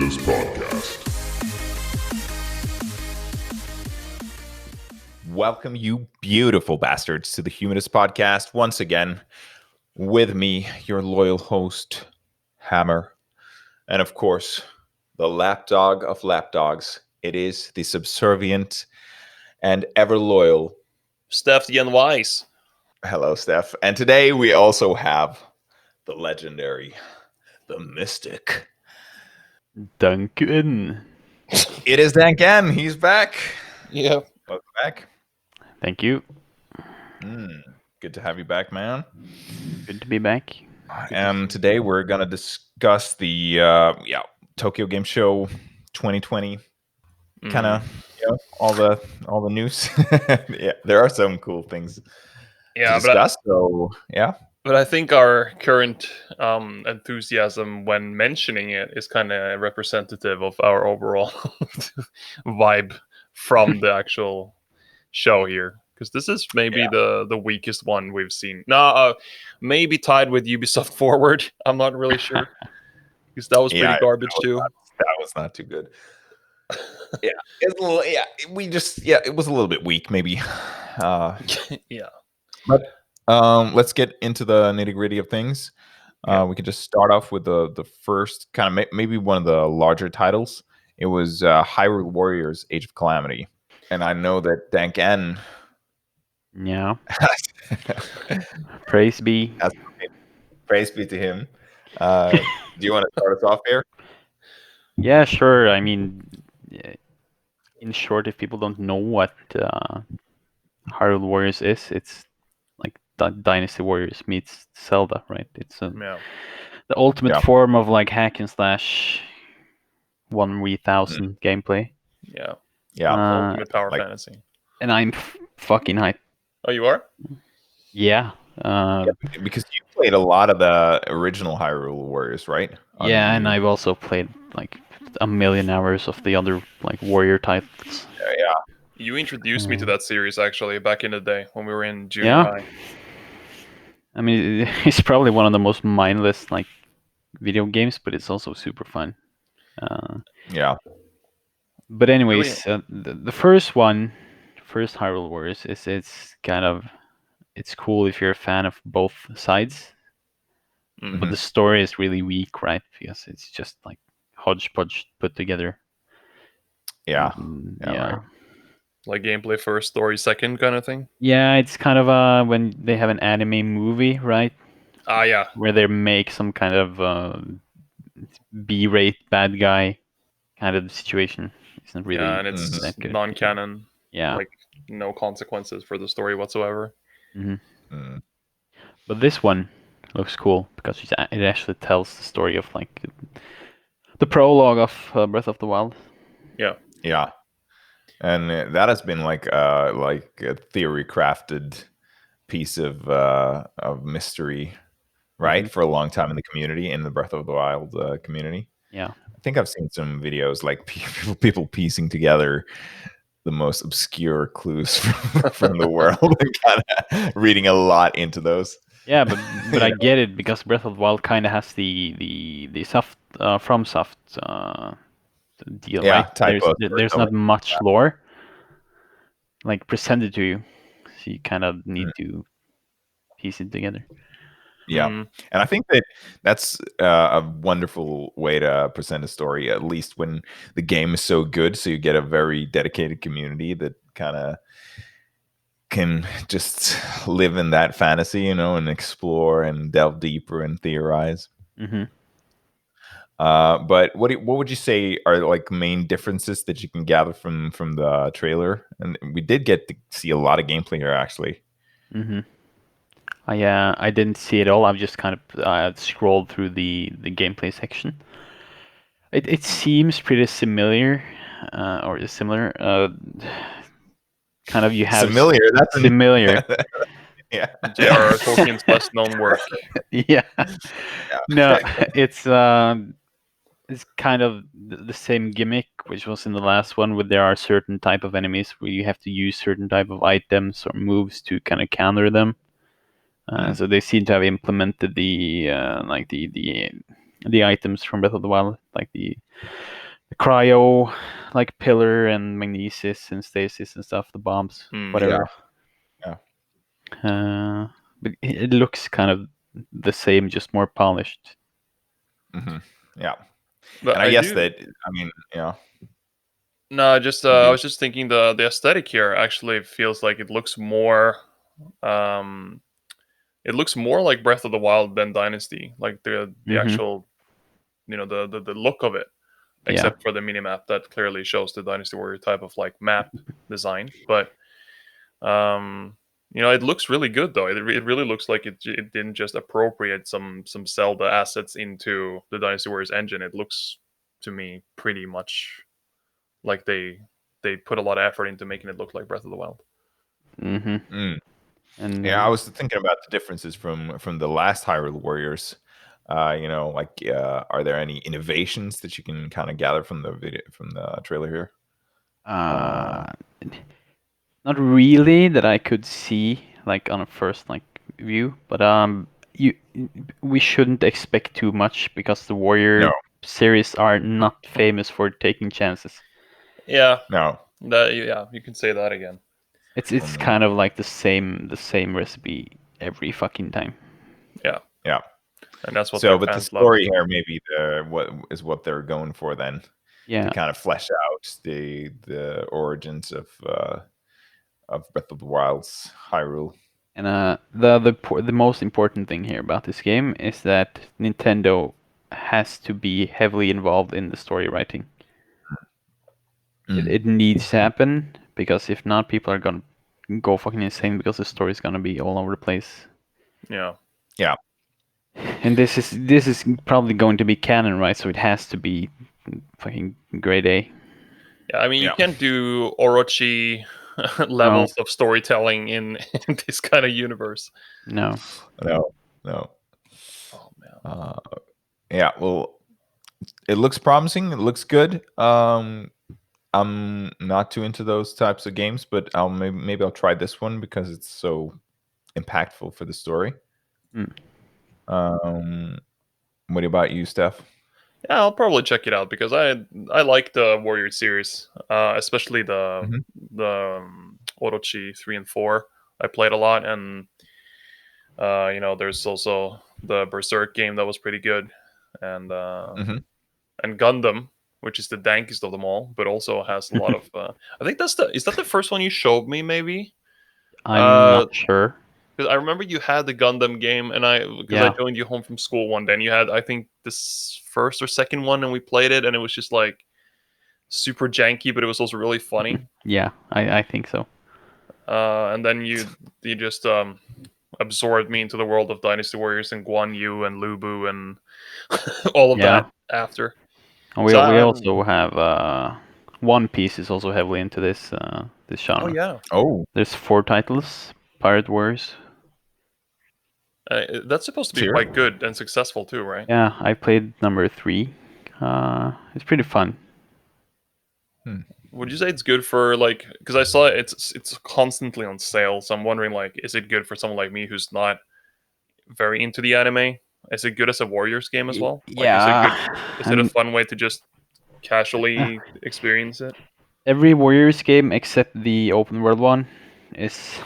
Humidus Podcast. Welcome, you beautiful bastards, to the Humidus Podcast. Once again, with me, your loyal host, Hammer. And of course, the lapdog of lapdogs. It is the subservient and ever loyal Steph the Unwise. Hello, Steph. And today we also have the legendary, the mystic. Duncan. It is Dan. He's back. Yeah. Welcome back. Thank you. Good to have you back, man. Good to be back. And today we're gonna discuss the Tokyo Game Show 2020. Kind of, all the news. Yeah, there are some cool things to discuss. But I think our current enthusiasm when mentioning it is kind of representative of our overall vibe from the actual show here. Because this is maybe the weakest one we've seen. No, maybe tied with Ubisoft Forward. I'm not really sure. Because that was pretty garbage too. That was not too good. It's a little. It was a little bit weak, maybe. Yeah. But let's get into the nitty-gritty of things. We could just start off with the first kind of maybe one of the larger titles. It was Hyrule Warriors: Age of Calamity, and I know that Dan. Yeah. Praise be. Praise be to him. Do you want to start us off here? Yeah, sure. I mean, in short, if people don't know what Hyrule Warriors is, it's like Dynasty Warriors meets Zelda, right? It's the ultimate form of like hack and slash 1v1000 gameplay. Yeah. Ultimate power fantasy. And I'm fucking hyped. Oh, you are? Yeah. Because you played a lot of the original Hyrule Warriors, right? And I've also played like a million hours of the other like warrior titles. Yeah. You introduced me to that series actually back in the day when we were in junior high. I mean, it's probably one of the most mindless like video games, but it's also super fun. But anyways, the first Hyrule Warriors it's cool if you're a fan of both sides. Mm-hmm. But the story is really weak, right? Because it's just like hodgepodge put together. Right. Like gameplay first, story second kind of thing? Yeah, it's kind of when they have an anime movie, right? Yeah. Where they make some kind of B-rate bad guy kind of situation. It's not really and it's non-canon. Yeah. Like no consequences for the story whatsoever. Mm-hmm. But this one looks cool because it actually tells the story of like the prologue of Breath of the Wild. Yeah. And that has been like a theory crafted piece of mystery, right? Mm-hmm. For a long time in the community, in the Breath of the Wild community. Yeah. I think I've seen some videos like people piecing together the most obscure clues from the world and kind of reading a lot into those. Yeah, but I get it because Breath of the Wild kind of has the soft from soft deal, right? There's not much lore like presented to you, so you kind of need to piece it together. Yeah, and I think that's a wonderful way to present a story, at least when the game is so good. So you get a very dedicated community that kind of can just live in that fantasy, and explore and delve deeper and theorize. Mm-hmm. But what would you say are like main differences that you can gather from the trailer? And we did get to see a lot of gameplay here, actually. Mm-hmm. I didn't see it all. I've just kind of scrolled through the gameplay section. It seems pretty similar, or similar. Kind of you have familiar. That's familiar. Yeah, J.R.R. Tolkien's best known work. Yeah. No, it's kind of the same gimmick, which was in the last one, where there are certain type of enemies where you have to use certain type of items or moves to kind of counter them. So they seem to have implemented the the items from Breath of the Wild, like the cryo, like pillar and magnesis and stasis and stuff, the bombs, whatever. Yeah. But it looks kind of the same, just more polished. Hmm. Yeah. But And I guess that, I mean, yeah. No, just I was just thinking the aesthetic here actually feels like it looks more um it looks more like Breath of the Wild than Dynasty. Like the Hmm. actual the look of it. Yeah. Except for the minimap that clearly shows the Dynasty Warrior type of like map design. But it looks really good though. It really looks like it didn't just appropriate some Zelda assets into the Dynasty Warriors engine. It looks to me pretty much like they put a lot of effort into making it look like Breath of the Wild. Hmm. Mm. And Yeah, I was thinking about the differences from the last Hyrule Warriors. Are there any innovations that you can kind of gather from the video from the trailer here? uh, not really that I could see like on a first like view, but you we shouldn't expect too much because the No, Warrior series are not famous for taking chances. Yeah, no. you can say that again. It's Um, kind of like the same recipe every fucking time. Yeah, yeah. and that's what So, their but the fans love. story here, maybe what they're going for then to Yeah, kind of flesh out the origins of Breath of the Wild's Hyrule. and the most important thing here about this game is that Nintendo has to be heavily involved in the story writing. It needs to happen because if not, people are gonna go fucking insane because the story is gonna be all over the place. Yeah, Yeah. And this is probably going to be canon, right? So it has to be fucking grade A. yeah. I mean, you Yeah. can't do Orochi No, levels of storytelling in this kind of universe. no. No. No. Oh man. Uh, yeah. Well, it looks promising. It looks good. I'm not too into those types of games, but maybe I'll try this one because it's so impactful for the story. Mm. Um, what about you, Steph? Yeah, I'll probably check it out because I like the Warrior series, especially Hmm. the Orochi 3 and 4. I played a lot, and there's also the Berserk game that was pretty good, and uh, Hmm. and Gundam, which is the dankest of them all, but also has a lot of. I think is that the first one you showed me, maybe? I'm Uh, not sure. because I remember you had the Gundam game, and I Yeah, joined you home from school one day, and you had I think this first or second one, and we played it, and it was just like super janky, but it was also really funny. yeah, I think so. And then you just absorbed me into the world of Dynasty Warriors and Guan Yu and Lubu and all of Yeah, that after. and we So we I'm also have One Piece is also heavily into this oh genre. yeah, Oh, There's 4 titles: Pirate Wars. that's supposed to be cheer. quite good and successful too, right? Yeah, I played number 3. It's pretty fun. Hmm. Would you say it's good for like because I saw it's constantly on sale, so I'm wondering like is it good for someone like me who's not very into the anime? Is it good as a Warriors game as well? Like Yeah, is I it a mean, fun way to just uh, casually experience it? every Warriors game except the open world one is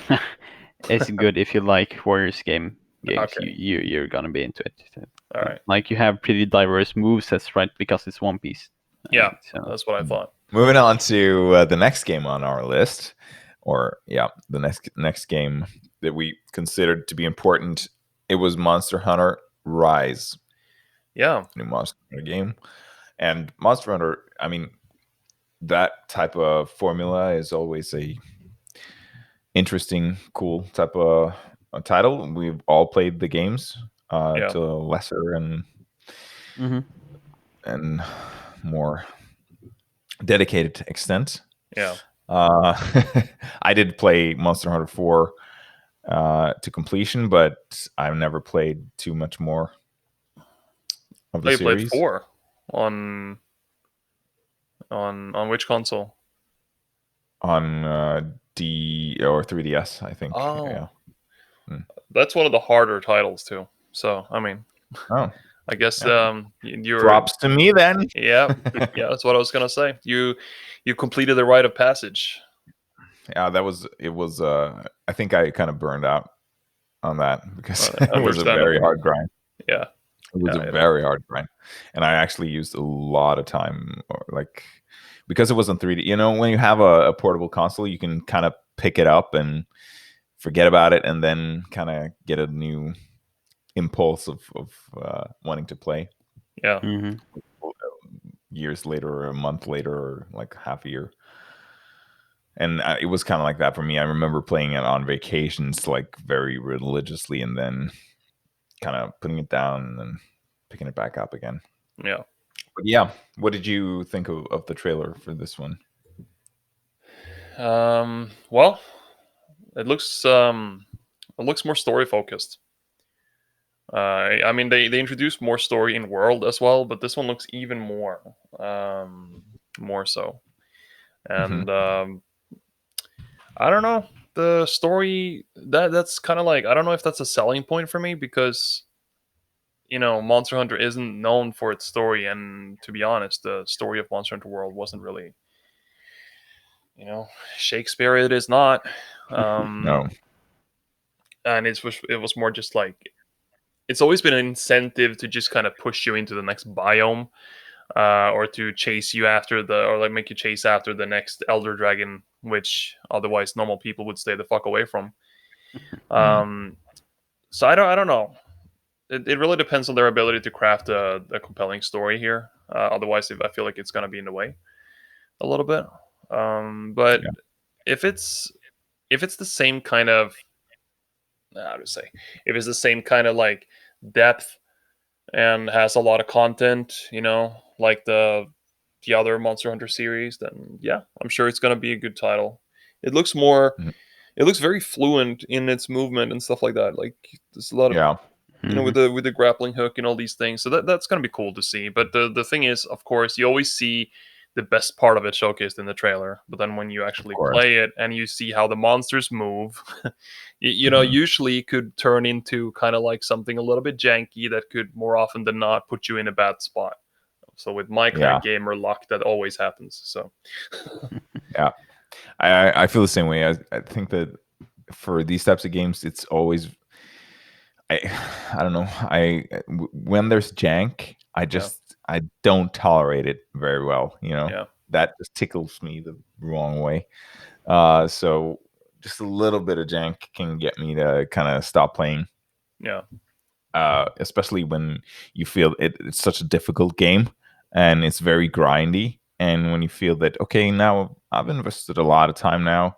is good if you like Warriors games. Okay. You're gonna be into it. All right. Like you have pretty diverse move sets, right? Because it's One Piece. Yeah, So that's what I thought. Moving on to the next game on our list, or yeah, the next game that we considered to be important. It was Monster Hunter Rise, Yeah. new Monster Hunter game, and Monster Hunter. I mean, that type of formula is always a interesting, cool type of title. We've all played the games Yeah. to a lesser hmm and more dedicated extent. Yeah. Uh, I did play Monster Hunter 4 to completion, but I've never played too much more of Oh, the you played series 4 on which console? on D or 3DS, I think. Yeah. Oh, Hmm. that's one of the harder titles too. So I mean, Oh, I guess Yeah. you're Props to me then. yeah, yeah. That's what I was gonna say. You completed the rite of passage. Yeah, it was I think I kind of burned out on that because it was a very Understandable. hard grind. Yeah, It was a yeah, it is. very hard grind. And I actually used a lot of time or like because it wasn't 3D. You know, when you have a portable console, you can kind of pick it up and forget about it and then kind of get a new impulse of wanting to play Yeah, Hmm. years later or a month later or like half a year. And it was kind of like that for me. I remember playing it on vacations like very religiously and then kind of putting it down and then picking it back up again. yeah. But yeah, what did you think of the trailer for this one? Well, it looks more story focused. I mean, they introduced more story in world as well, but this one looks even um, more so. Hmm. And I don't know, the story that's kind of like, I don't know if that's a selling point for me because Monster Hunter isn't known for its story, and to be honest, the story of Monster Hunter World wasn't really, you know, Shakespeare. It is not, No. and it was more just like it's always been an incentive to just kind of push you into the next biome, or to chase you after or like make you chase after the next elder dragon, which otherwise normal people would stay the fuck away from. Mm. Um, so I don't know. It really depends on their ability to craft a compelling story here. Otherwise, I feel like it's gonna be in the way a little bit. But Yeah. if it's if it's the same kind of, how to say, if it's the same kind of like depth and has a lot of content, like the other Monster Hunter series, then yeah, I'm sure it's gonna be a good title. It looks more, Mhm. it looks very fluent in its movement and stuff like that. Like there's a lot of, Yeah. Hmm. with the grappling hook and all these things. So that's gonna be cool to see. But the thing is, of course, you always see the best part of it showcased in the trailer. But then when you Of actually course. play it and you see how the monsters move, Mhm. usually it could turn into kind of like something a little bit janky that could more often than not put you in a bad spot. So with my kind Yeah. of gamer luck, that always happens. So Yeah. I feel the same way. I think that for these types of games, it's always I I don't know. When there's jank, yeah, I don't tolerate it very well. You know yeah, that just tickles me the wrong way. So just a little bit of jank can get me to kind of stop playing. yeah, Especially when you feel it's such a difficult game and it's very grindy. And when you feel that okay, now I've invested a lot of time now,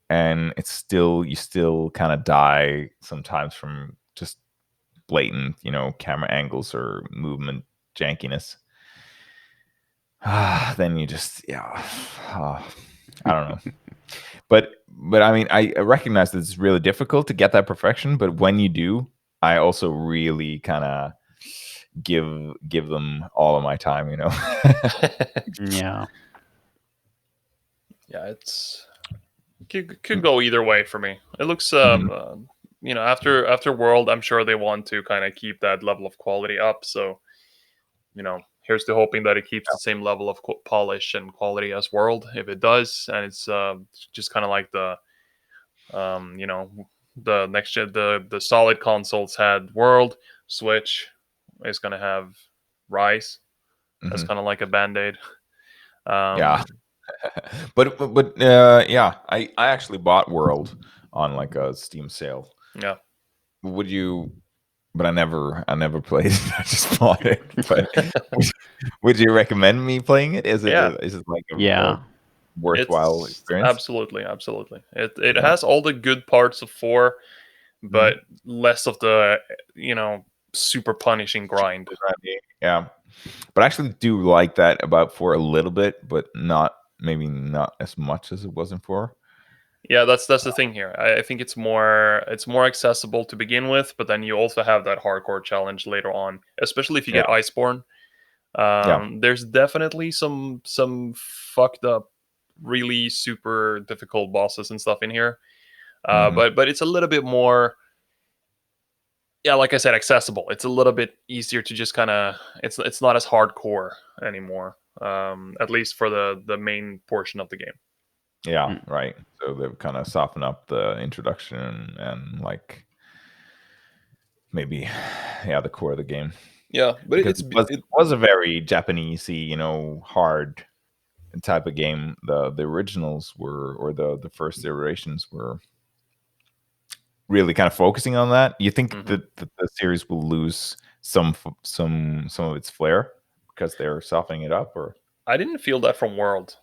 and it's still you still kind of die sometimes from just blatant, camera angles or movement jankiness. Then you just, yeah, I don't know. But I mean, I recognize that it's really difficult to get that perfection. But when you do, I also really kind of give them all of my time. Yeah. yeah. It's could go either way for me. It looks Mhm. after World, I'm sure they want to kind of keep that level of quality up. So here's to hoping that it keeps the same level of polish and quality as World. If it does, and it's just kind of like um, you know, the next gen, the solid consoles had World, Switch is gonna have Rise. That's Mhm. kind of like a band aid. Yeah, Um, but yeah, I actually bought World on like a Steam sale. yeah, Would you? But I never played it. I just bought it. But would, would you recommend me playing it? yeah. Is it like a Yeah. worthwhile It's experience? absolutely, absolutely. It Yeah. has all the good parts of four, Mhm. but less of the super punishing grind. Yeah. But I actually do like that about 4 a little bit, but maybe not as much as it was in 4. Yeah, that's the thing here. I think it's more accessible to begin with, but then you also have that hardcore challenge later on, especially if you Yeah. get Iceborne. Yeah. There's definitely some fucked up, really super difficult bosses and stuff in here. Mhm. But it's a little bit more. yeah, like I said, accessible. It's a little bit easier to just kind of. It's not as hardcore anymore. At least for the main portion of the game. Yeah, Mm. right. So they've kind of softened up the introduction and like maybe yeah the core of the game Yeah, but because it's it was a very Japanesey, hard type of game. The originals were, or the first iterations were really kind of focusing on that. You think Mhm. that the series will lose some of its flair because they're softening it up, or I didn't feel that from World.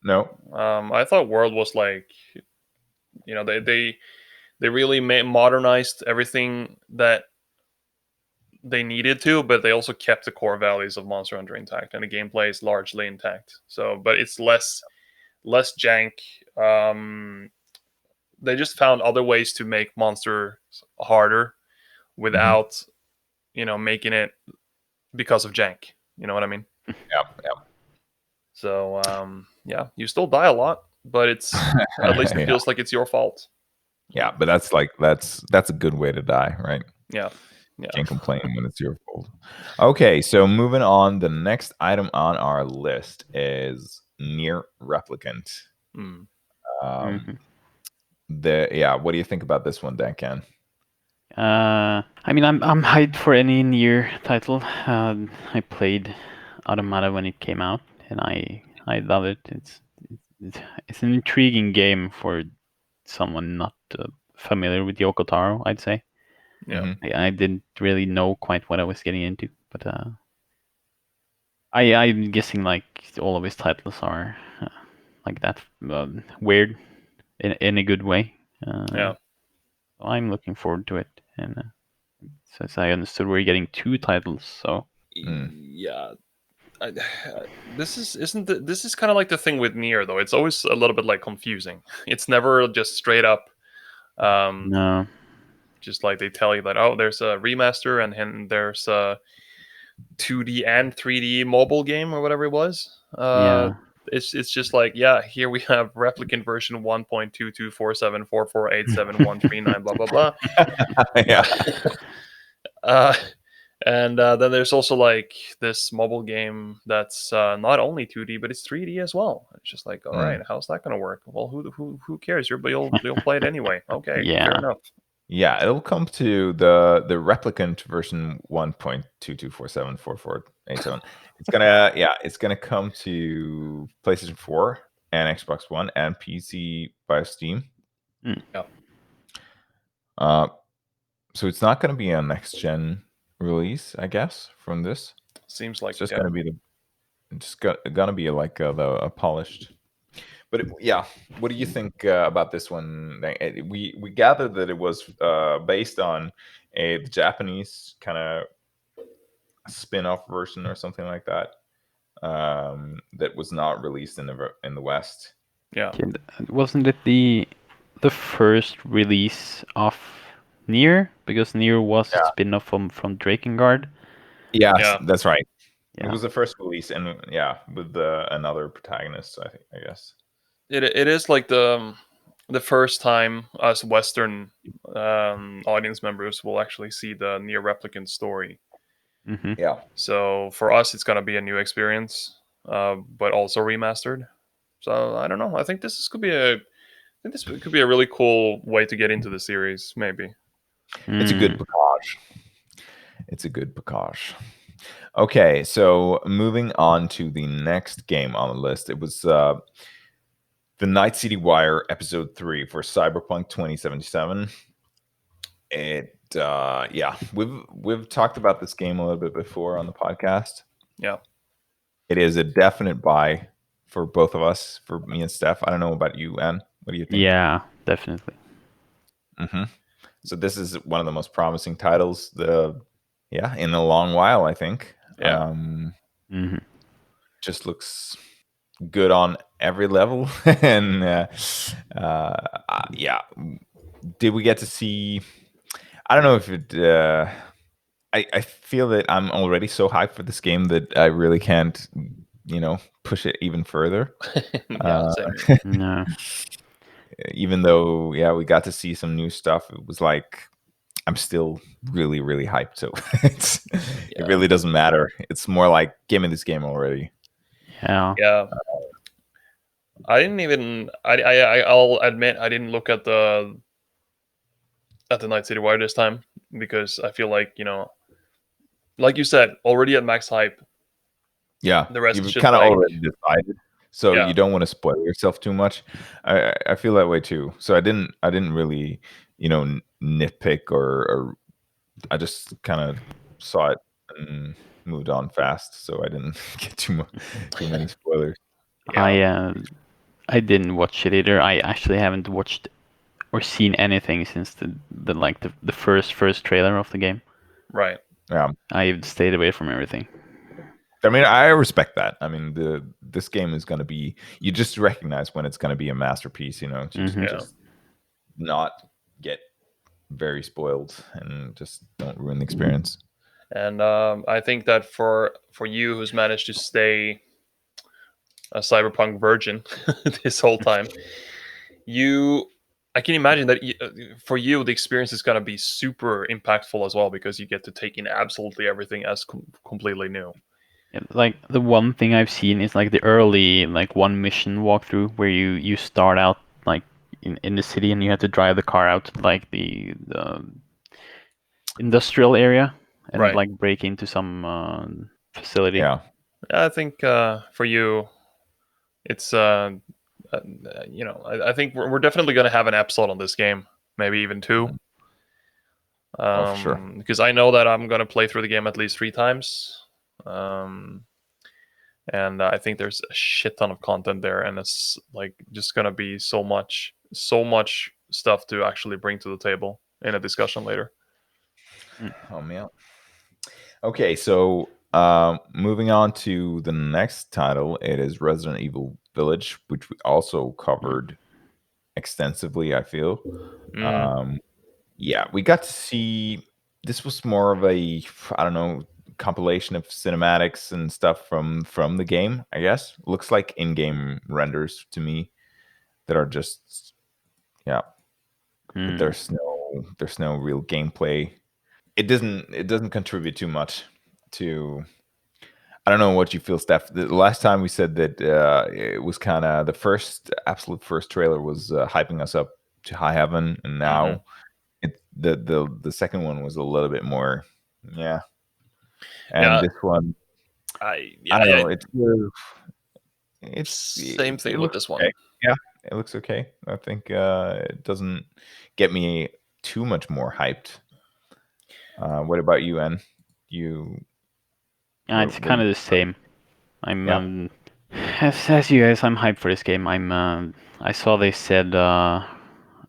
no? I thought World was like, they really modernized everything that they needed to, but they also kept the core values of Monster Hunter intact, and the gameplay is largely intact. So, but it's less jank. Um, they just found other ways to make monsters harder Hmm. without making it because of jank. You know what I mean? Yeah, So yeah, you still die a lot, but it's at least it yeah, feels like it's your fault. yeah. But that's a good way to die, right? Yeah, yeah. Can't complain when it's your fault. Okay, so moving on, the next item on our list is Near Replicant. Mm. Um, Mhm. what do you think about this one, Dan? Ken? I mean, I'm hyped for any near title. I played Automata when it came out, and I love it. It's, it's an intriguing game for someone not familiar with Yoko Taro, I'd say. Yeah. Hmm. I didn't really know quite what I was getting into, but I'm guessing like all of his titles are like that, weird in a good way. Yeah. So I'm looking forward to it, and since I understood we're getting two titles, so Mm. Yeah. I, this is isn't the, this is kind of like the thing with Nier though. It's always a little bit like confusing. It's never just straight up. Um, no, just like they tell you that, oh, there's a remaster and there's a 2D and 3D mobile game or whatever it was. yeah, It's just like, yeah, here we have replicant version 1.224744871139 blah blah blah. Yeah. Uh, and then there's also like this mobile game that's not only 2D but it's 3D as well. It's just like, all right, Mm. how's that going to work? Well, who cares? You'll play it anyway. Okay, fair yeah. enough. Yeah, it'll come to the replicant version 1.22474487. It's gonna come to PlayStation 4 and Xbox One and PC via Steam. Mm. Yeah, Uh, so it's not gonna be a next gen release, I guess, from this. seems It's like just yeah. gonna be gonna be like a polished. But yeah, what do you think about this one? We gathered that it was based on a Japanese kind of spin-off version or something like that, that was not released in the West. Yeah. Okay, wasn't it the first release of Nier? Because Nier was a Yeah. spin-off from Drakengard. Yes, Yeah. that's right. It Yeah. was the first release, and yeah, with another protagonist, I guess. It is like the first time us Western audience members will actually see the near replicant story. Hmm. Yeah. So for us, it's gonna be a new experience, but also remastered. So I don't know. I think I think this could be a really cool way to get into the series. Maybe. It's a good Mm. package. It's a good package. Okay, so moving on to the next game on the list, it was the Night City Wire Episode 3 for Cyberpunk 2077. Yeah, we've talked about this game a little bit before on the podcast. Yeah. It is a definite buy for both of us, for me and Steph. I don't know about you, Anne. What do you think? Yeah, definitely. Hmm. So this is one of the most promising titles, in a long while, I think. Yeah. Hmm. Just looks good on every level, and yeah. Did we get to see? I don't know if it. I feel that I'm already so hyped for this game that I really can't, push it even further. Yeah. Uh, Same here. No. Even though, yeah, we got to see some new stuff. It was like, I'm still really, really hyped. So it Yeah, really doesn't matter. It's more like, give me this game already. Yeah. yeah. I didn't even. I'll admit I didn't look at the Night City Wire this time because I feel like like you said, already at max hype. Yeah, The rest is you've just kind of like, already decided, so yeah, you don't want to spoil yourself too much. I feel that way too. So I didn't really nitpick or I just kind of saw it and moved on fast, so I didn't get too many spoilers. yeah, I didn't watch it either. I actually haven't watched or seen anything since the first trailer of the game. right. Yeah, I've stayed away from everything. I mean, I respect that. I mean, this game is going to be. You just recognize when it's going to be a masterpiece. To Mhm. Yeah, just not get very spoiled and just don't ruin the experience. and I think that for you who's managed to stay a cyberpunk virgin this whole time, you I can imagine that for you the experience is going to be super impactful as well because you get to take in absolutely everything as completely new. Yeah, like the one thing I've seen is like the early like one mission walkthrough where you start out like in the city and you have to drive the car out to like the industrial area and Right. like break into some facility. Yeah. I think for you it's I think we're definitely going to have an episode on this game, maybe even two. Mhm. Oh, for sure. Because I know that I'm going to play through the game at least 3 times. Um, and I think there's a shit ton of content there, and it's like just gonna be so much stuff to actually bring to the table in a discussion later. Mm. Oh man. Okay, so moving on to the next title, it is Resident Evil Village, which we also Mm. covered extensively. I feel. Mm, Um, yeah, we got to see. This was more of a, I don't know, compilation of cinematics and stuff from the game. I guess looks like in-game renders to me that are just, yeah, but Mm. there's no real gameplay. It doesn't contribute too much to. I don't know what you feel, Steph. The last time we said that it was kind of the absolute first trailer was hyping us up to high heaven, and hmm now the second one was a little bit more, yeah. And Yeah, this one, I yeah, I don't yeah, know. same thing It with looks this okay. one. Yeah, it looks okay. I think it doesn't get me too much more hyped. What about you, En? You Yeah, it's what kind you? of the same. I'm Yeah. as you guys, I'm hyped for this game. I saw they said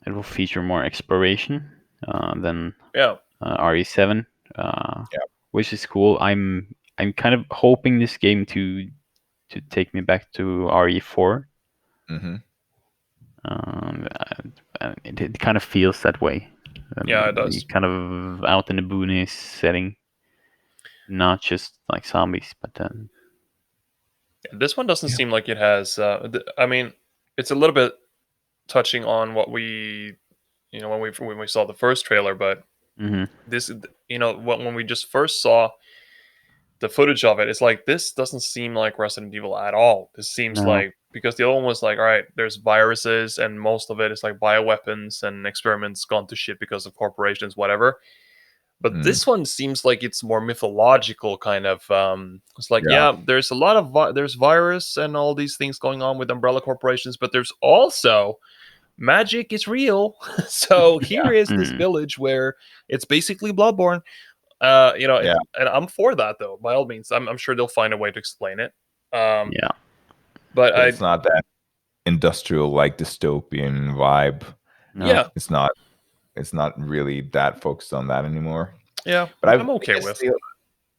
it will feature more exploration than Yeah, RE7, uh, Yeah. which is cool. I'm kind of hoping this game to take me back to RE4. Mm-hmm. It kind of feels that way. yeah, it The does. kind of out in the boonies setting, not just like zombies, but This one doesn't Yeah. seem like it has. I mean, it's a little bit touching on what we, when we saw the first trailer, but hmm this, when we just first saw the footage of it, it's like this doesn't seem like Resident Evil at all. This seems no. like because the other one was like, all right, there's viruses and most of it is like bioweapons and experiments gone to shit because of corporations, whatever. But Mm. this one seems like it's more mythological kind of. It's like, Yeah. yeah, there's a lot of there's virus and all these things going on with umbrella corporations, but there's also magic is real. So here is this Mm. village where it's basically Bloodborne. Yeah. And I'm for that though. By all means, I'm sure they'll find a way to explain it. Um, Yeah. but But it's not that industrial like dystopian vibe. No. yeah, It's not. It's not really that focused on that anymore. yeah, But which I I'm okay guess with.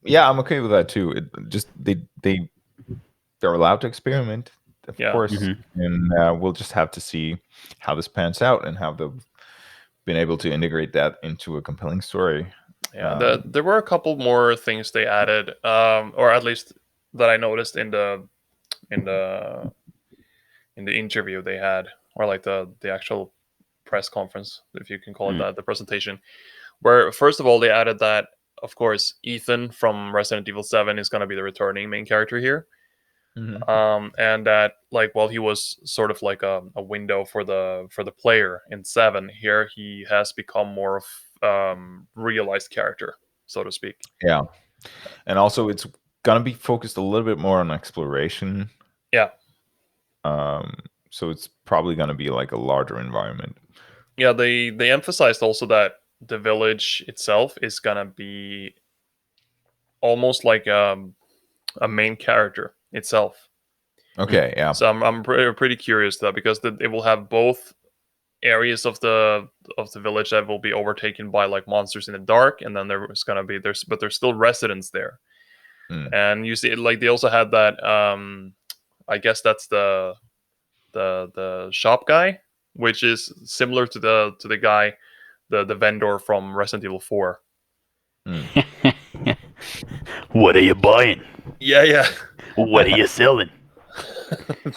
yeah, I'm okay with that too. It just they're allowed to experiment, of Yeah, course, hmm and we'll just have to see how this pans out and how they've been able to integrate that into a compelling story. yeah. Um, There were a couple more things they added, or at least that I noticed in the in the interview they had, or like the actual press conference, if you can call it Mm. that, the presentation, Where first of all they added that, of course, Ethan from Resident Evil 7 is going to be the returning main character here. Mhm. And that, like, while he was sort of like a window for the player in 7, here he has become more of realized character, so to speak. Yeah, and also it's gonna be focused a little bit more on exploration. Yeah, Um, so it's probably gonna be like a larger environment. yeah. They emphasized also that the village itself is gonna be almost like a main character itself. Okay, yeah. So I'm pretty curious though, because it will have both areas of the village that will be overtaken by like monsters in the dark, and then there's gonna be but there's still residents there. Mm. And you see, like, they also had that. I guess that's the shop guy, which is similar to the guy, the vendor from Resident Evil 4. Mm. What are you buying? Yeah, yeah. What are you selling?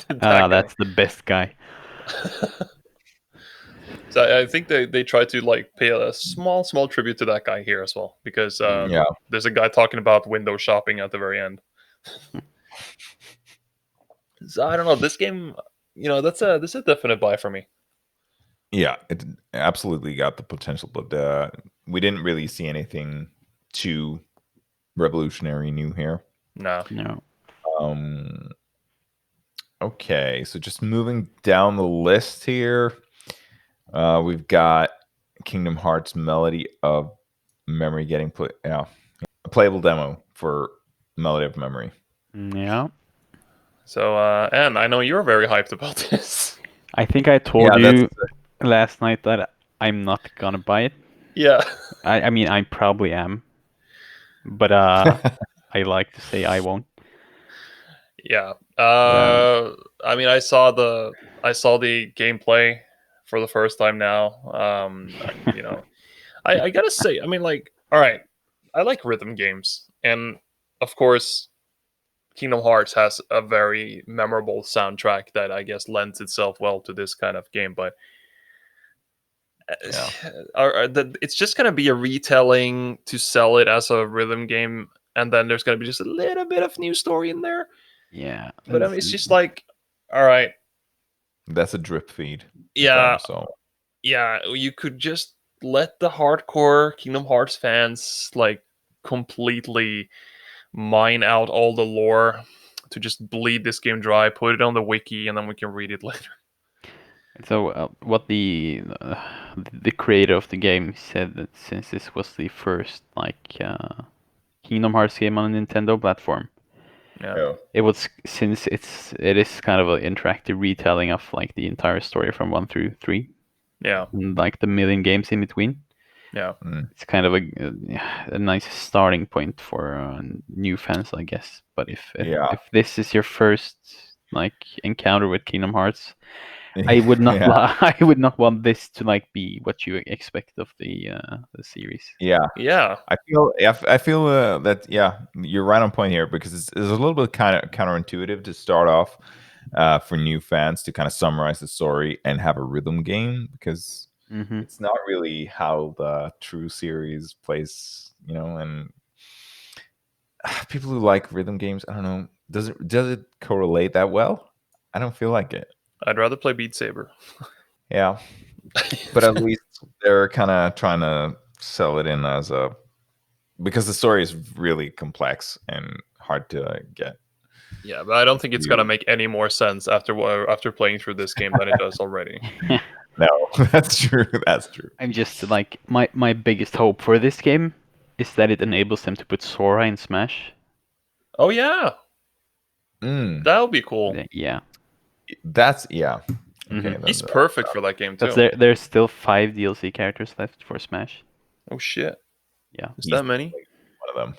That guy. That's the best guy. So I think they try to like pay a small tribute to that guy here as well, because Yeah. there's a guy talking about window shopping at the very end. So I don't know, this game, this is a definite buy for me. Yeah, it absolutely got the potential, but we didn't really see anything too revolutionary new here. No. No. Um, okay, so just moving down the list here, we've got Kingdom Hearts Melody of Memory getting a playable demo for Melody of Memory. Yeah. So and I know you're very hyped about this. I think I told Yeah, you last night that I'm not gonna buy it. Yeah. I mean, I probably am, but I like to say I won't. Yeah. Um, I mean, I saw the gameplay for the first time now. I gotta say, I mean, like, all right, I like rhythm games, and of course, Kingdom Hearts has a very memorable soundtrack that I guess lends itself well to this kind of game. But Yeah. it's just gonna be a retelling to sell it as a rhythm game, and then there's gonna be just a little bit of new story in there. yeah. But I mean, it's just like, all right, That's a drip feed. yeah, So yeah, you could just let the hardcore Kingdom Hearts fans like completely mine out all the lore to just bleed this game dry, put it on the wiki, and then we can read it later. So what the creator of the game said, that since this was the first like Kingdom Hearts game on a Nintendo platform, Yeah, it was, since it is kind of an interactive retelling of like the entire story from 1 through 3, yeah, and like the million games in between. yeah, It's kind of a nice starting point for new fans, I guess. But yeah. if this is your first like encounter with Kingdom Hearts, I would not Yeah. I would not want this to like be what you expect of the series. Yeah. yeah, I feel that you're right on point here, because it's a little bit kind of counterintuitive to start off for new fans to kind of summarize the story and have a rhythm game, because Mm-hmm. it's not really how the true series plays, and people who like rhythm games, I don't know, does it correlate that well? I don't feel like it. I'd rather play Beat Saber. Yeah, but at least they're kind of trying to sell it in as a, because the story is really complex and hard to get. Yeah, but I don't think it's gonna You make any more sense after playing through this game than it does already. No, that's true. That's true. I'm just like, my biggest hope for this game is that it enables them to put Sora in Smash. Oh yeah, Mm, that would be cool. Yeah. that's yeah. Okay, Mhm. He's perfect for that game Because too. there's still 5 DLC characters left for Smash. Oh shit, Yeah, is he's that many? one of them.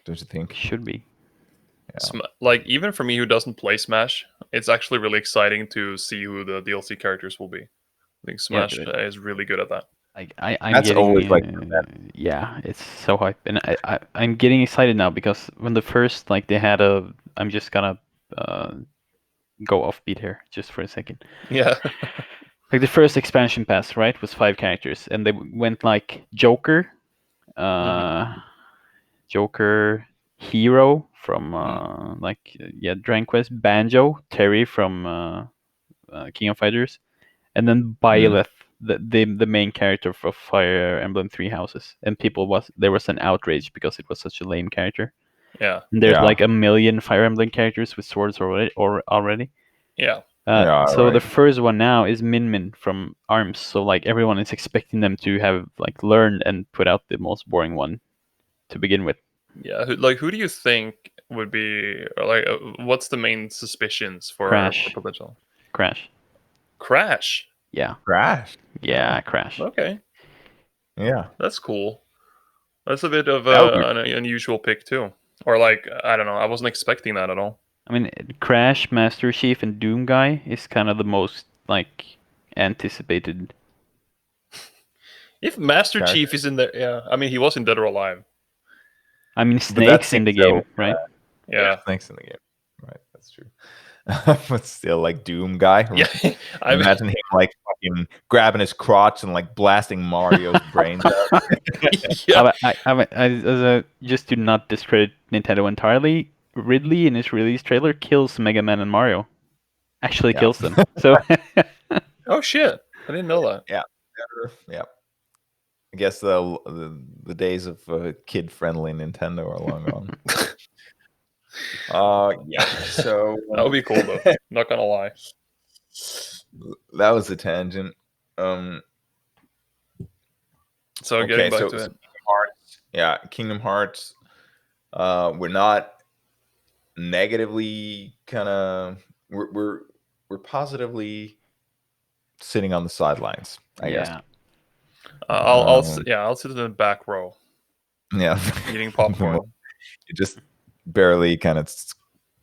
Don't you think? should be. Yeah. Like, even for me who doesn't play Smash, it's actually really exciting to see who the DLC characters will be. I think Yeah, Smash is really good at that. like I'm That's getting always like yeah, it's so hype, and I'm getting excited now, because when the first, like, they had a, I'm just gonna go offbeat here just for a second. Yeah. Like the first expansion pass, right, was 5 characters, and they went like Joker, Joker, Hero from Dragon Quest, Banjo, Terry from King of Fighters, and then Byleth, the main character for Fire Emblem Three Houses. And there was an outrage because it was such a lame character. Yeah. And there's Yeah. like a million Fire Emblem characters with swords already. Yeah. So the right. first one now is Min Min from Arms. So like everyone is expecting them to have like learned and put out the most boring one to begin with. Yeah. Who do you think would be, or like, what's the main suspicions for Crash. potential? Crash. Crash. Yeah. Crash. Yeah, Oh, Crash. Okay, yeah. that's cool. That's a bit of That would be an unusual pick too. Or like, I don't know. I wasn't expecting that at all. I mean, Crash, Master Chief, and Doom Guy is kind of the most like anticipated. If Master character. Chief is in there, yeah. I mean, he was in Dead or Alive. I mean, But Snake's in the game, right? Yeah. Snake's in the game. Right, that's true. But still, like Doom guy. Yeah. I mean, Imagine him like fucking grabbing his crotch and like blasting Mario's brains out. yeah. Just to not discredit Nintendo entirely, Ridley in his release trailer kills Mega Man and Mario. Actually Yeah. kills them. So Oh shit! I didn't know that. Yeah. I guess the days of kid-friendly Nintendo are long gone. Yeah. So That would be cool though. Not gonna lie. that was a tangent. So Okay, getting back so to it. Kingdom Hearts. Yeah, Kingdom Hearts. We're not negatively kind of we're positively sitting on the sidelines, I guess. I'll sit in the back row Yeah. eating popcorn. You're just barely kind of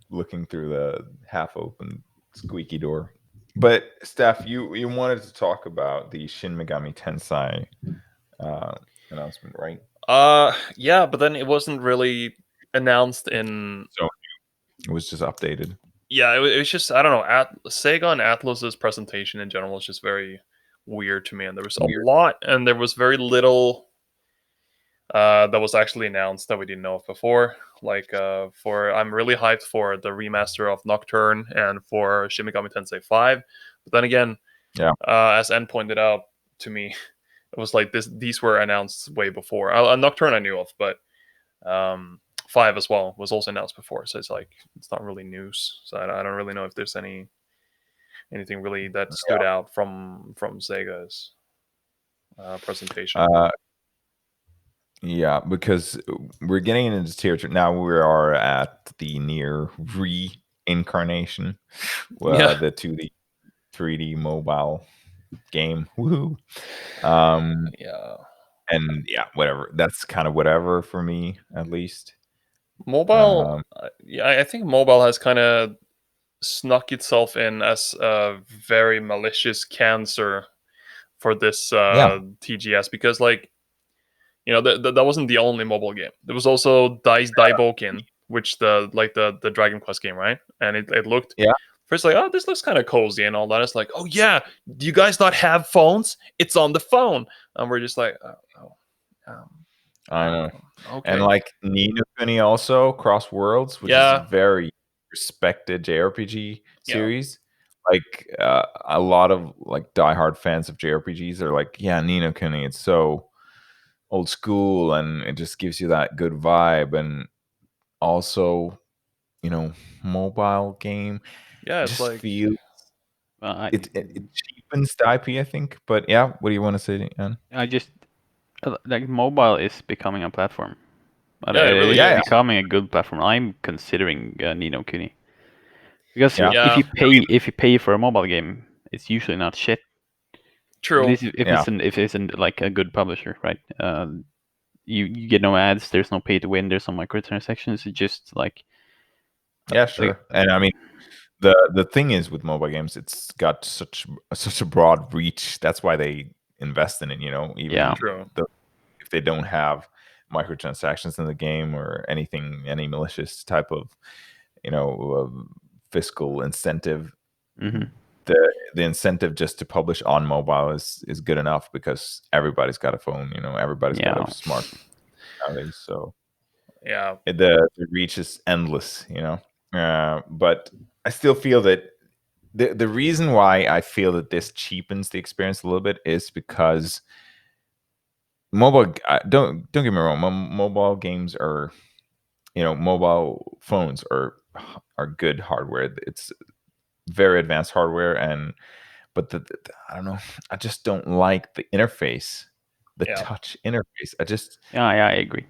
looking through the half open squeaky door. But Steph, you wanted to talk about the Shin Megami Tensei announcement, right? Yeah, but then it wasn't really announced in. So it was just updated. Yeah, it was just, I don't know. Sega and Atlus's presentation in general is just very weird to me, and there was a lot, and there was very little that was actually announced that we didn't know of before. Like, I'm really hyped for the remaster of Nocturne and for Shin Megami Tensei 5. But then again, as N pointed out to me, it was like these were announced way before. Nocturne I knew of, but 5 as well was also announced before. So it's like, it's not really news. So I don't really know if there's anything really that stood out from Sega's presentation. Yeah, because we're getting into territory now. We are at the near reincarnation, the 2D, 3D mobile game. Woohoo! And yeah, whatever. That's kind of whatever for me, at least. Mobile, I think mobile has kind of snuck itself in as a very malicious cancer for this TGS, because, like, you know, that wasn't the only mobile game. There was also Daiboken, which the Dragon Quest game, right? And it looked first like, oh, this looks kind of cozy and all that. It's like, oh yeah, do you guys not have phones? It's on the phone, and we're just like, I know. Okay. And like Ni no Kuni also, Cross Worlds, which is a very respected JRPG series. Like a lot of like diehard fans of JRPGs are like, yeah, Ni no Kuni, it's so old school and it just gives you that good vibe. And also, you know, mobile game. Yeah, it's just like feels it cheapens the IP, I think. But yeah, what do you want to say, Anne? I just like mobile is becoming a platform. Yeah, it really is. Becoming a good platform. I'm considering Ni no Kuni because if you pay for a mobile game, it's usually not shit. True. At least if it's like a good publisher, right? You get no ads. There's no pay to win. There's no microtransactions. It's just like sure. And I mean, the thing is with mobile games, it's got such a broad reach. That's why they invest in it. You know, even if they don't have microtransactions in the game or anything, any malicious type of, you know, fiscal incentive, the incentive just to publish on mobile is good enough because everybody's got a phone. Everybody's got Yeah. a smartphone nowadays. So Yeah. the reach is endless. But I still feel that the reason why I feel that this cheapens the experience a little bit is because mobile. Don't get me wrong. Mobile games are, mobile phones are good hardware. It's very advanced hardware, but I don't know. I just don't like the interface, the Yeah. touch interface. Yeah, I agree.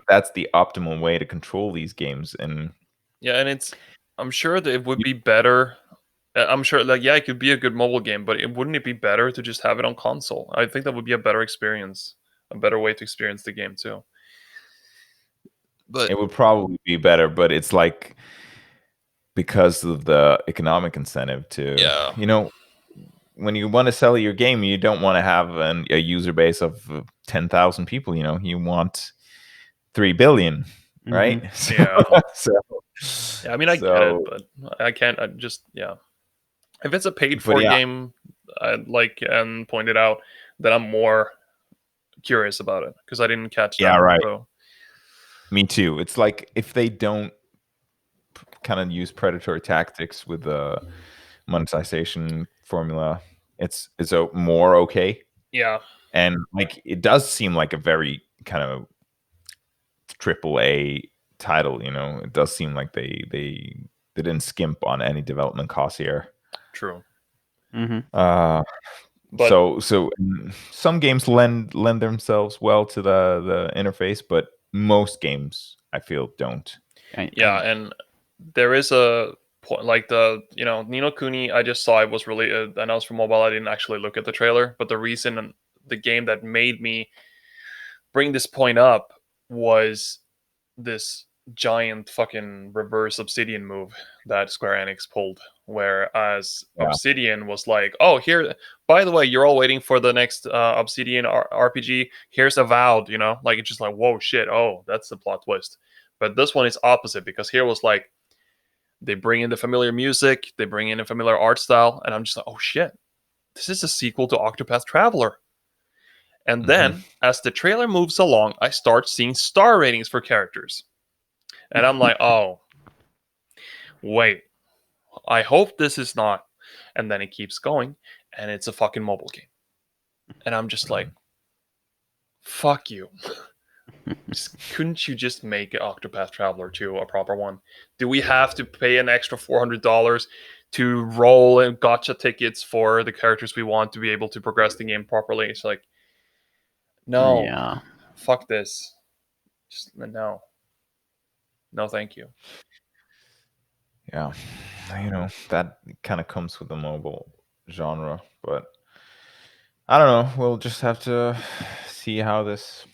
That's the optimal way to control these games, and Yeah, and I'm sure that it would be better. I'm sure, like, yeah, it could be a good mobile game, but wouldn't it be better to just have it on console? I think that would be a better experience, a better way to experience the game too. But it would probably be better. But it's like because of the economic incentive to, yeah, when you want to sell your game, you don't want to have a user base of 10,000 people. You want 3 billion, right? yeah, So, yeah. I mean, I get it, but I can't. I just if it's a paid but for yeah, game, like and pointed out, then I'm more curious about it because I didn't catch yeah, that. right. So Me too. It's like if they don't kind of use predatory tactics with the monetization formula, it's more okay. yeah, And like it does seem like a very kind of triple A title. It does seem like they didn't skimp on any development costs here. true. But So some games lend themselves well to the interface, but most games I feel don't. yeah, and there is a point like the Ni no Kuni. I just saw it was really announced for mobile. I didn't actually look at the trailer, but the reason the game that made me bring this point up was this giant fucking reverse Obsidian move that Square Enix pulled. Whereas Yeah. Obsidian was like, "Oh, here, by the way, you're all waiting for the next Obsidian RPG. Here's Avowed." Like it's just like, "Whoa, shit! Oh, that's the plot twist." But this one is opposite because here was like, they bring in the familiar music, they bring in a familiar art style, and I'm just like, "Oh shit, this is a sequel to Octopath Traveler." And then, as the trailer moves along, I start seeing star ratings for characters. And I'm like, oh, wait, I hope this is not. And then it keeps going, and it's a fucking mobile game. And I'm just like, fuck you. Couldn't you just make Octopath Traveler 2 a proper one? Do we have to pay an extra $400 to roll and gotcha tickets for the characters we want to be able to progress the game properly? It's like, no, Yeah. fuck this. Just no. No, thank you. Yeah, that kind of comes with the mobile genre, but I don't know. We'll just have to see how this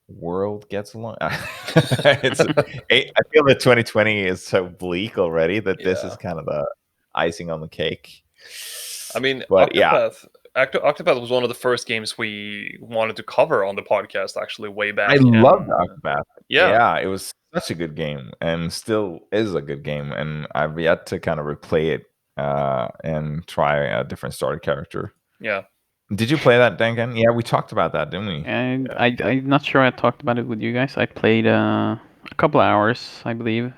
world gets along. I feel that 2020 is so bleak already that this is kind of the icing on the cake. I mean, but Octopath was one of the first games we wanted to cover on the podcast, actually, way back. I loved Octopath. Yeah, it was such a good game, and still is a good game. And I've yet to kind of replay it and try a different starter character. Yeah. Did you play that, Dangan? Yeah, we talked about that, didn't we? And I'm not sure I talked about it with you guys. I played a couple hours, I believe.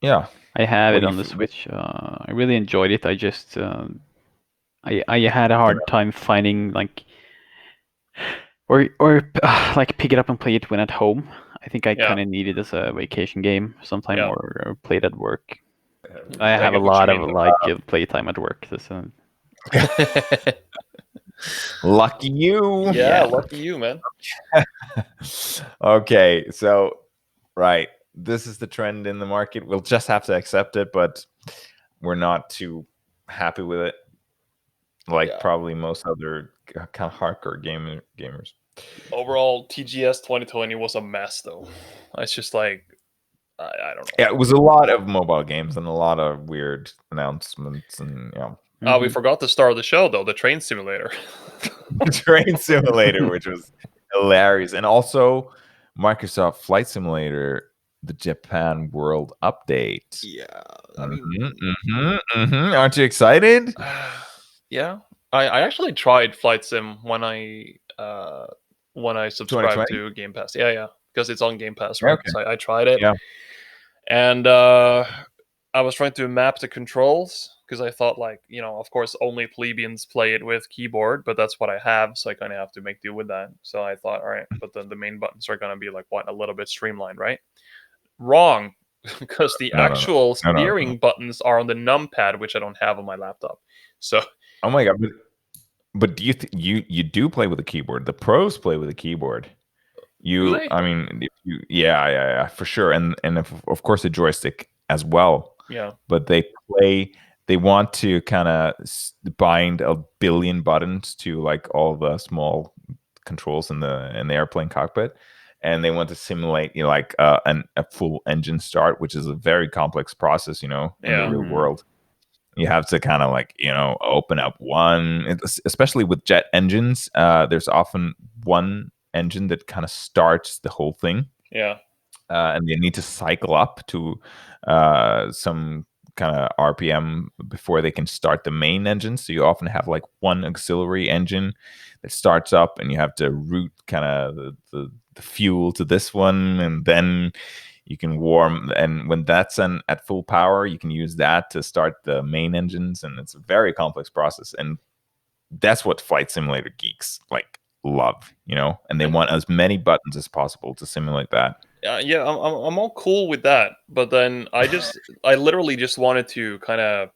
Yeah. I have it on the Switch. I really enjoyed it. I just I had a hard time finding like or like pick it up and play it when at home. I think I kind of need it as a vacation game sometime or play it at work. I have a lot of playtime at work. So. Lucky you. Yeah, lucky you, man. Okay, so right, this is the trend in the market. We'll just have to accept it, but we're not too happy with it. Like probably most other kind of hardcore gamers. Overall, TGS 2020 was a mess, though. It's just like I don't know. Yeah, it was a lot of mobile games and a lot of weird announcements, and we forgot the star of the show, though, the train simulator. The train simulator, which was hilarious, and also Microsoft Flight Simulator the Japan World Update. Yeah, I mean, Aren't you excited? yeah. I actually tried Flight Sim when I subscribed 2020? to Game Pass. Yeah, because it's on Game Pass, Yeah, right? okay. So I tried it, Yeah. and I was trying to map the controls because I thought, like, of course, only plebeians play it with keyboard, but that's what I have, so I kind of have to make do with that. So I thought, all right, but then the main buttons are gonna be like what, a little bit streamlined, right? Wrong, because the No, no, no. actual No, no, no. steering buttons are on the numpad, which I don't have on my laptop. So Oh my god! But do you do play with a keyboard? The pros play with a keyboard. do they? I mean, if yeah, for sure, and of course a joystick as well. Yeah, But they want to kind of bind a billion buttons to like all the small controls in the airplane cockpit, and they want to simulate like a full engine start, which is a very complex process, in the yeah, real world. You have to kind of like open up one, especially with jet engines. There's often one engine that kind of starts the whole thing, yeah, and they need to cycle up to some kind of RPM before they can start the main engine. So you often have like one auxiliary engine that starts up, and you have to route kind of the fuel to this one, and then you can warm. And when that's at full power, you can use that to start the main engines, and it's a very complex process. And that's what flight simulator geeks like love, and they and want as many buttons as possible to simulate that. yeah. I'm all cool with that, but then I literally just wanted to kind of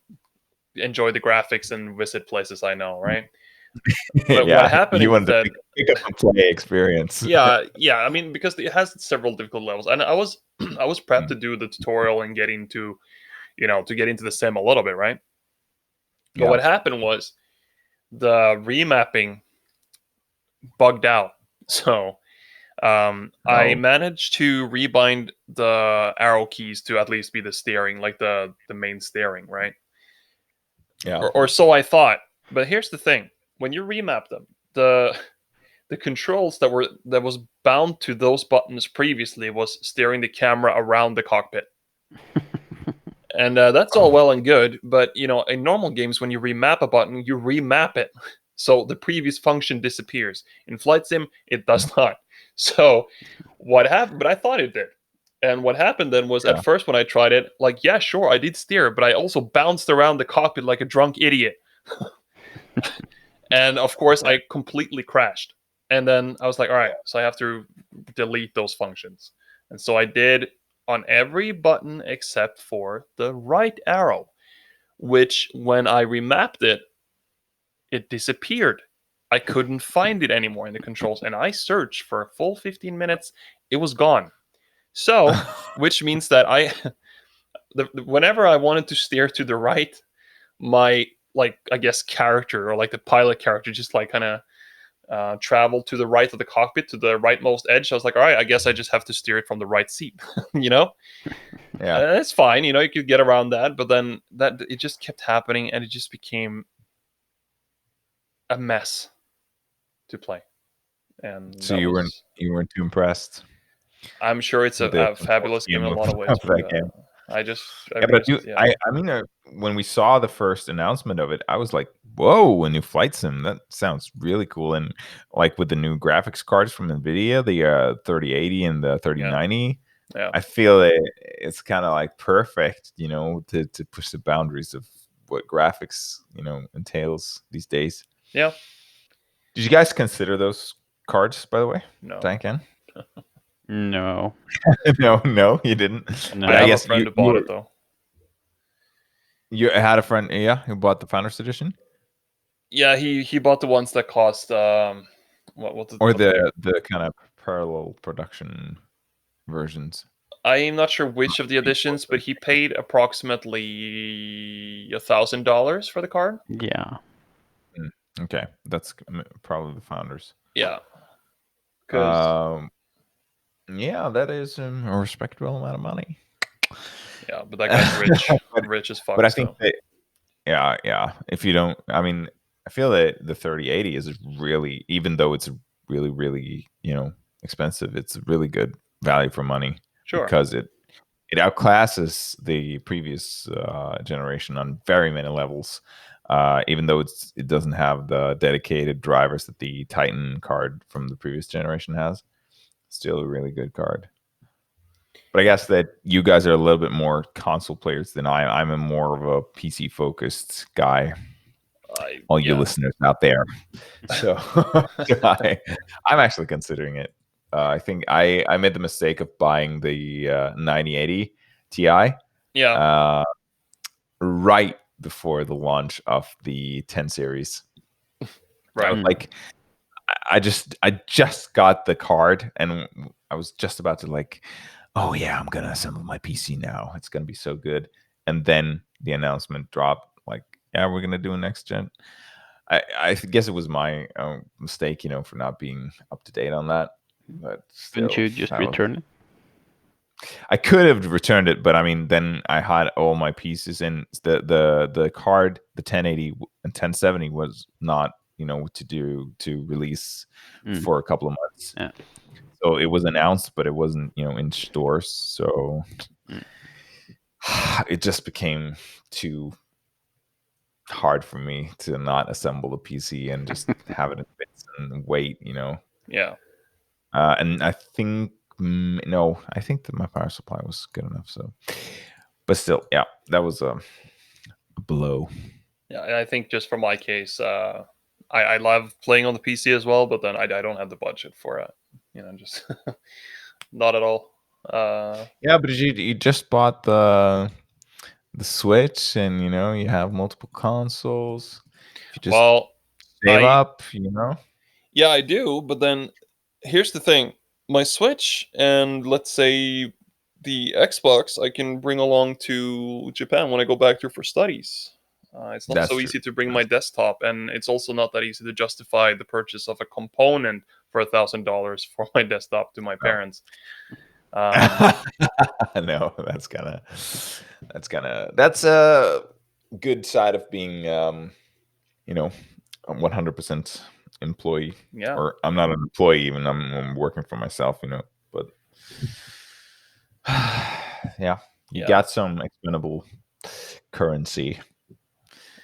enjoy the graphics and visit places I know, right? But what Yeah, happened you wanted to instead, pick up a play experience. yeah. I mean, because it has several difficult levels, and I was I was prepped Mm, to do the tutorial and get into to get into the sim a little bit, right? But yeah. what happened was the remapping bugged out. So I Oh, managed to rebind the arrow keys to at least be the steering, like the main steering, right? yeah. Or so I thought. But here's the thing: when you remap them, the controls that was bound to those buttons previously was steering the camera around the cockpit. And that's all Oh, well and good, but in normal games, when you remap a button, you remap it, so the previous function disappears. In Flight Sim, it does not. So, what happened? But I thought it did. And what happened then was, at yeah. first when I tried it, like, yeah, sure, I did steer, but I also bounced around the cockpit like a drunk idiot. And of course, Yeah. I completely crashed. And then I was like, all right, so I have to delete those functions. And so I did on every button except for the right arrow, which when I remapped it, it disappeared. I couldn't find it anymore in the controls, and I searched for a full 15 minutes. It was gone. So, which means that whenever I wanted to steer to the right, my, like, I guess character, or like the pilot character, just like kind of traveled to the right of the cockpit to the rightmost edge. I was like, all right, I guess I just have to steer it from the right seat, you know? Yeah. It's fine, you could get around that, but then that it just kept happening, and it just became a mess to play. And So that you was, weren't too impressed I'm sure it's with the a control fabulous game scheme in a lot of ways, of but that game. I Yeah, think but it's just, yeah, I mean, when we saw the first announcement of it, I was like, "Whoa, a new flight sim! That sounds really cool!" And like with the new graphics cards from Nvidia, the 3080 and the yeah, 3090, yeah, I feel it's kind of like perfect, to push the boundaries of what graphics, entails these days. yeah. Did you guys consider those cards, by the way? No, Thank you. No, No, no, you didn't. I But I have a no. guess friend who bought it though. you had a friend, yeah, who bought the Founders Edition. Yeah, he bought the ones that cost Or what's the, the kind of parallel production versions. I'm not sure which of the editions, but he paid approximately $1,000 for the card. Yeah. Mm, okay, that's probably the founders. Yeah, because Um, yeah, that is a respectable amount of money. yeah, but that guy's rich, but rich as but fuck. I think So that yeah. If you don't, I mean, I feel that the 3080 is really, even though it's really expensive, it's a really good value for money sure, because it outclasses the previous generation on very many levels. Even though it doesn't have the dedicated drivers that the Titan card from the previous generation has, still a really good card. But I guess that you guys are a little bit more console players than I. I'm a more of a PC focused guy. All you Yeah. listeners out there. So I'm actually considering it. I think I made the mistake of buying the 9080 Ti Yeah. uh, right before the launch of the 10 series. I Right. was like, I just got the card, and I was just about to like, oh yeah, I'm gonna assemble my PC now. It's gonna be so good. And then the announcement dropped, like, yeah, we're gonna do a next gen. I guess it was my mistake, for not being up to date on that. But Couldn't still, you just that was, return it? I could have returned it, but I mean, then I had all my pieces, and the card, the 1080 and 1070 was not, to release Mm. for a couple of months. Yeah. So it was announced, but it wasn't, in stores. So Mm. it just became too hard for me to not assemble a PC and just have it in bits and wait. Yeah. And I think no, I think that my power supply was good enough. So, but still, yeah, that was a blow. Yeah. And I think just for my case, I love playing on the PC as well, but then I don't have the budget for it. Just not at all. Yeah, but you just bought the Switch, and you have multiple consoles. If you just Well, save I up, yeah, I do, but then here's the thing: my Switch and let's say the Xbox, I can bring along to Japan when I go back there for studies. It's not that's so true. easy to bring my desktop, and it's also not that easy to justify the purchase of a component for $1,000 for my desktop to my No. parents. Um, No, that's a good side of being you know, a 100% employee, yeah, or I'm not an employee even. I'm working for myself. But yeah, you yeah, got some expendable currency.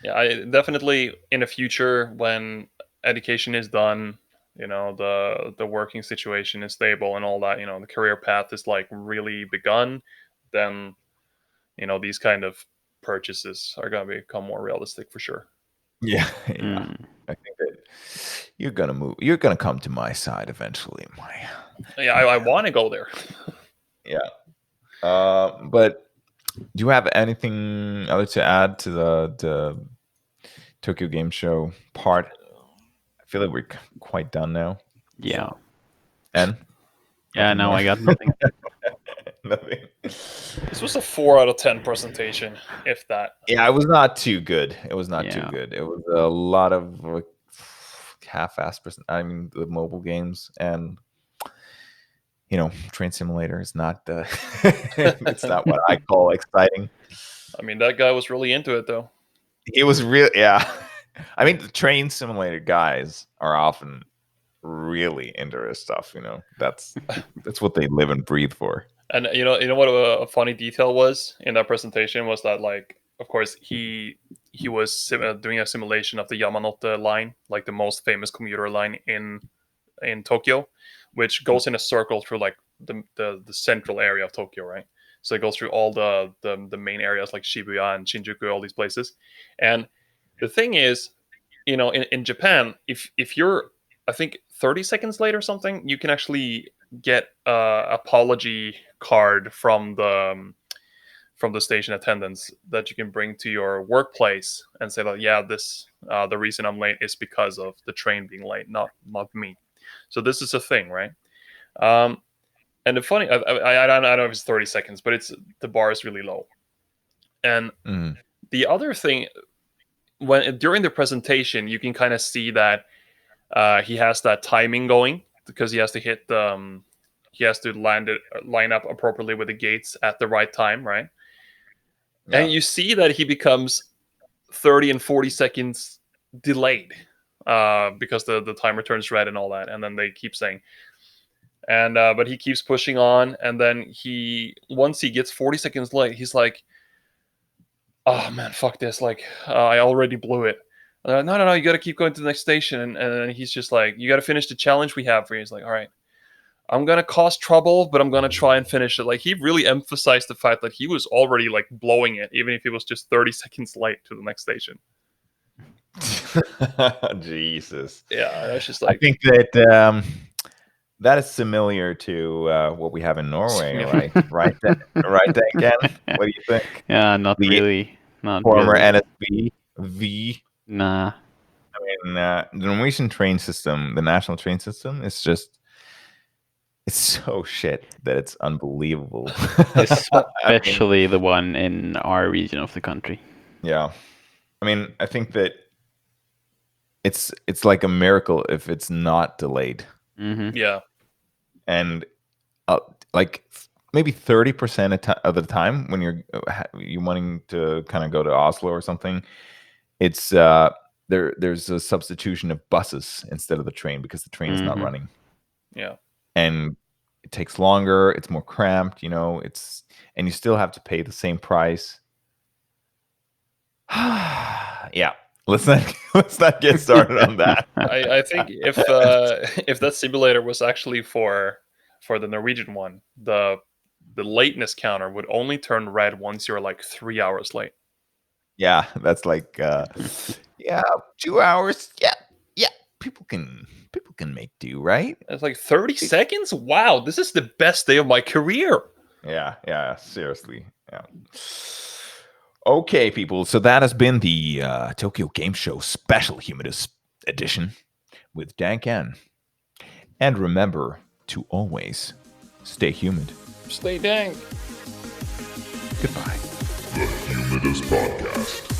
yeah. I definitely in the future when education is done, the working situation is stable and all that, the career path is like really begun, then these kind of purchases are going to become more realistic for sure. Yeah, yeah. Mm. I think that you're gonna move. You're gonna come to my side eventually. My Yeah, I want to go there. yeah. But do you have anything other to add to the Tokyo Game Show part? I feel like we're quite done now. Yeah. And Yeah. nothing No, more. I got nothing. Nothing. This was a 4 out of 10 presentation, if that. Yeah, it was not too good. It was not too Yeah. good. It was a lot of half-assed. I mean, the mobile games, and Train Simulator is not the. It's not what I call exciting. I mean, that guy was really into it, though. It was real. Yeah, I mean, the Train Simulator guys are often really into this stuff. That's what they live and breathe for. And you know what a funny detail was in that presentation was that, like, of course, he was doing a simulation of the Yamanote line, like the most famous commuter line in Tokyo, which goes in a circle through like the central area of Tokyo, right? So it goes through all the main areas like Shibuya and Shinjuku, all these places. And the thing is, in Japan, if you're, I think 30 seconds late or something, you can actually get a apology card from the station attendants that you can bring to your workplace and say that, yeah, this the reason I'm late is because of the train being late, not me. So this is a thing, right? Um, and the funny, I don't know if it's 30 seconds, but it's the bar is really low. And Mm. the other thing, when during the presentation, you can kind of see that he has that timing going because he has to he has to line up appropriately with the gates at the right time, right? And Yeah. you see that he becomes 30 and 40 seconds delayed because the timer turns red and all that, and then they keep saying, And but he keeps pushing on, and then once he gets 40 seconds late, he's like, "Oh man, fuck this! Like, I already blew it." No, you got to keep going to the next station. And then he's just like, "You got to finish the challenge we have for you." He's like, "All right, I'm gonna cause trouble, but I'm gonna try and finish it." Like, he really emphasized the fact that he was already like blowing it, even if he was just 30 seconds late to the next station. Jesus. Yeah, that's just I like, think that that is similar to what we have in Norway, right? Right, right, Dan Ken? What do you think? Yeah, not The really. Not former really. NSB V. Nah. I mean, the Norwegian train system, the national train system, is just it's so shit that it's unbelievable. Especially the one in our region of the country. Yeah, I mean, I think that it's like a miracle if it's not delayed. Mm-hmm. yeah, And like maybe 30% of the time when you're wanting to kind of go to Oslo or something, it's there's a substitution of buses instead of the train because the train is not Mhm. running, yeah, and it takes longer, it's more cramped, and you still have to pay the same price. Yeah, let's not get started on that. I think if if that simulator was actually for the Norwegian one, the lateness counter would only turn red once you're like 3 hours late. Yeah, that's like yeah, 2 hours. Yeah, people can make do, right? It's like 30 seconds. Wow, this is the best day of my career. Yeah, seriously. Yeah. Okay, people. So that has been the Tokyo Game Show Special Humidus Edition with Dan Ken. And remember to always stay humid. Stay dank. Goodbye. The Humidus Podcast.